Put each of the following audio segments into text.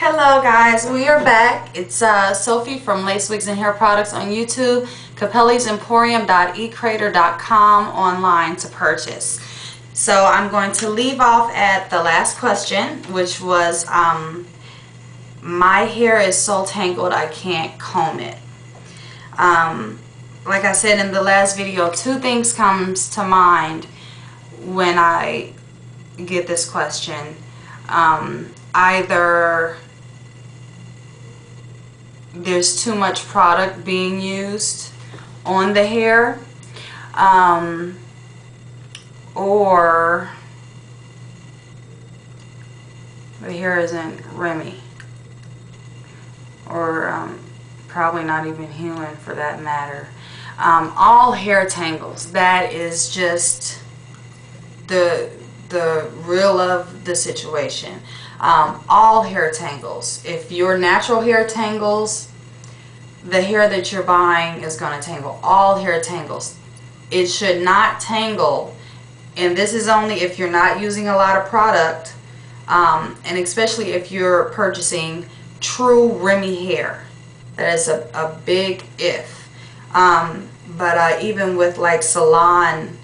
Hello guys, we are back. It's Sophie from Lace Wigs and Hair Products on YouTube, Capelli's Emporium.ecrater.com online to purchase. So I'm going to leave off at the last question, which was my hair is so tangled I can't comb it. Like I said in the last video, two things comes to mind when I get this question. Either there's too much product being used on the hair, or the hair isn't Remy, or probably not even human for that matter. All hair tangles. That is just the real of the situation. All hair tangles. If your natural hair tangles, the hair that you're buying is going to tangle. All hair tangles. It should not tangle, and this is only if you're not using a lot of product, and especially if you're purchasing true Remy hair. That is a big if. But even with like salon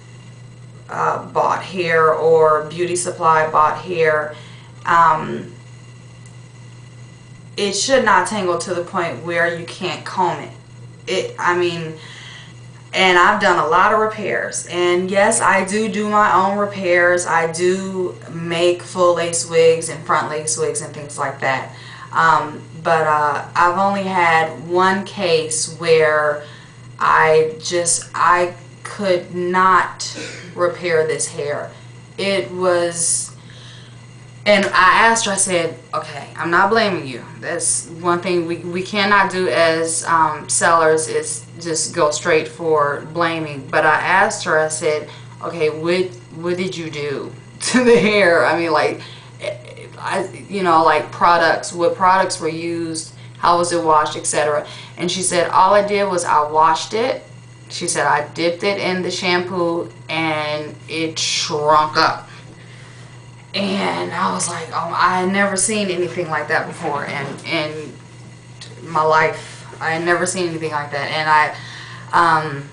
bought hair or beauty supply bought hair, it should not tangle to the point where you can't comb it. I mean, and I've done a lot of repairs, and yes, I do my own repairs. I do make full lace wigs and front lace wigs and things like that. But I've only had one case where I could not repair this hair. It was, and I asked her, I said, okay, I'm not blaming you. That's one thing we cannot do as sellers, is just go straight for blaming. But I asked her, I said, okay, what did you do to the hair? I mean, like, like products, what products were used, how was it washed, etc. And she said, all I did was I washed it. She said, I dipped it in the shampoo and it shrunk up. And I was like, oh, I had never seen anything like that before in my life. I had never seen anything like that. And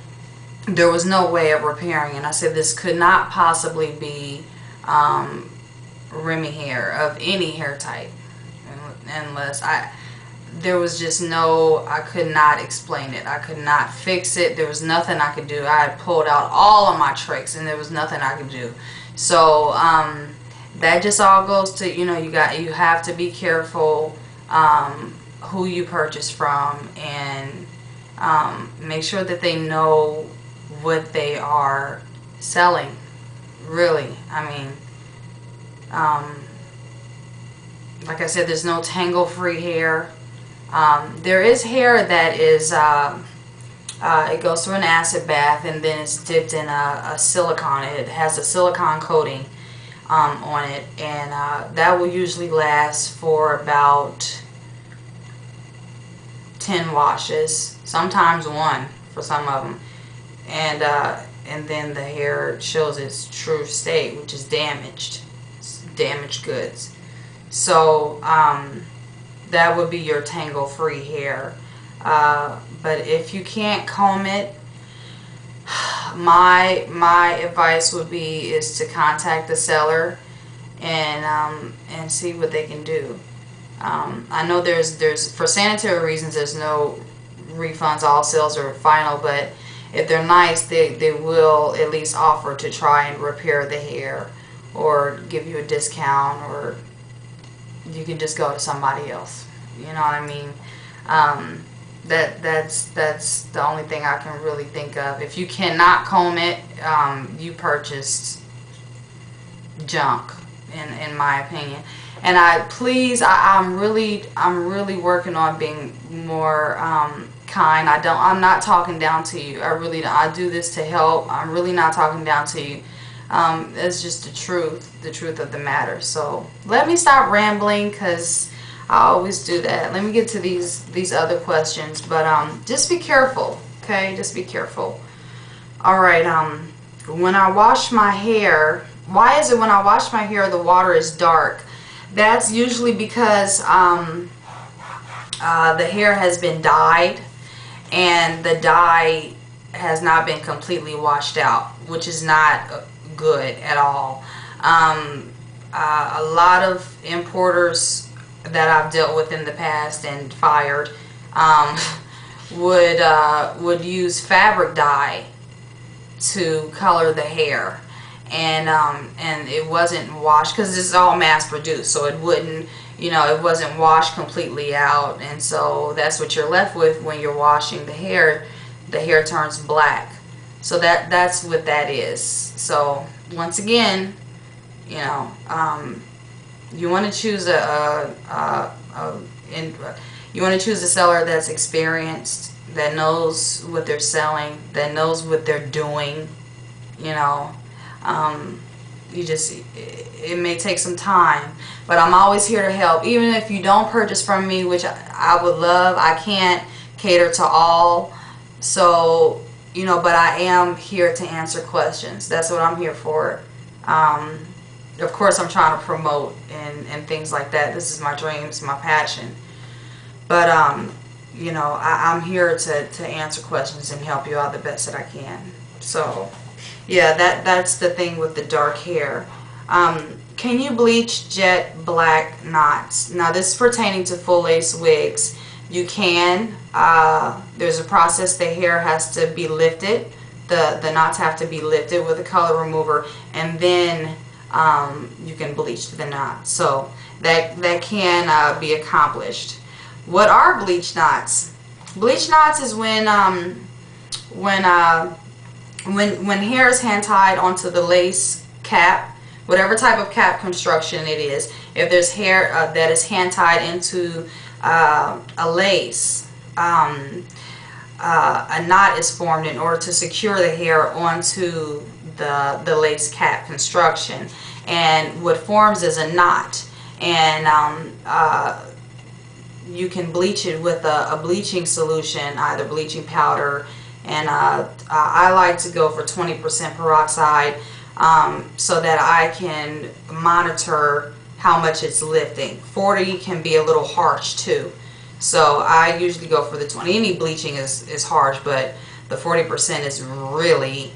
there was no way of repairing it. I said, this could not possibly be Remy hair of any hair type, unless there was just no, I could not explain it. I could not fix it. There was nothing I could do. I had pulled out all of my tricks and there was nothing I could do. So that just all goes to, you have to be careful who you purchase from, and make sure that they know what they are selling, really. I mean, like I said, there's no tangle-free hair. There is hair that is, it goes through an acid bath and then it's dipped in a silicone. It has a silicone coating on it, and that will usually last for about 10 washes, sometimes one for some of them, and then the hair shows its true state, which is damaged. It's damaged goods. So that would be your tangle-free hair. But if you can't comb it, my advice would be is to contact the seller and see what they can do. I know there's for sanitary reasons there's no refunds. All sales are final, but if they're nice, they will at least offer to try and repair the hair or give you a discount, or you can just go to somebody else. You know what I mean? That's the only thing I can really think of. If you cannot comb it, you purchased junk, in my opinion. And I'm really working on being more kind. I'm not talking down to you. I do this to help. I'm really not talking down to you. It's just the truth of the matter. So let me stop rambling, because I always do that. Let me get to these other questions, but just be careful, okay? Just be careful. All right. When I wash my hair, why is it when I wash my hair the water is dark? That's usually because the hair has been dyed, and the dye has not been completely washed out, which is not good at all. A lot of importers that I've dealt with in the past and fired would use fabric dye to color the hair, and it wasn't washed, because this is all mass produced, so it wouldn't, you know, it wasn't washed completely out, and so that's what you're left with when you're washing the hair. The hair turns black. So that's what that is. So once again, you know, you want to choose you want to choose a seller that's experienced, that knows what they're selling, that knows what they're doing. You know, it may take some time, but I'm always here to help. Even if you don't purchase from me, which I would love, I can't cater to all. So, you know, but I am here to answer questions. That's what I'm here for. Of course, I'm trying to promote and things like that. This is my dream, it's my passion. But, you know, I'm here to answer questions and help you out the best that I can. So, yeah, that's the thing with the dark hair. Can you bleach jet black knots? Now, this is pertaining to full lace wigs. You can. There's a process. The hair has to be lifted. The knots have to be lifted with a color remover, and then you can bleach the knot. So that can be accomplished. What are bleach knots? Bleach knots is when hair is hand tied onto the lace cap, whatever type of cap construction it is. If there's hair that is hand tied into a lace, a knot is formed in order to secure the hair onto the lace cap construction, and what forms is a knot, and you can bleach it with a bleaching solution, either bleaching powder, and I like to go for 20% peroxide, so that I can monitor how much it's lifting. 40 can be a little harsh too, so I usually go for the 20. Any bleaching is harsh, but the 40% is really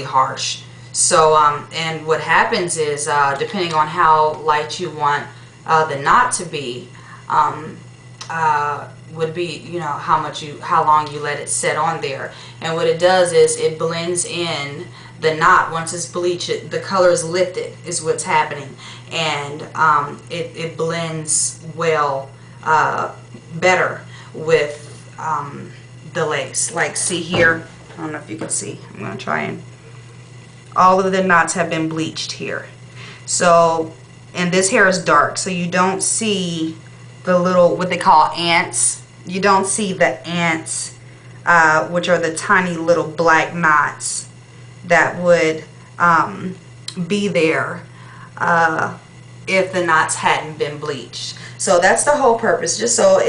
harsh. So and what happens is, depending on how light you want the knot to be, would be, you know, how long you let it set on there. And what it does is it blends in the knot. Once it's bleached, the color is lifted, is what's happening, and it blends well, better with the lace. Like, see here, I don't know if you can see, I'm going to try, and all of the knots have been bleached here. So, and this hair is dark, so you don't see the little, what they call ants. You don't see the ants, which are the tiny little black knots that would be there if the knots hadn't been bleached. So that's the whole purpose, just so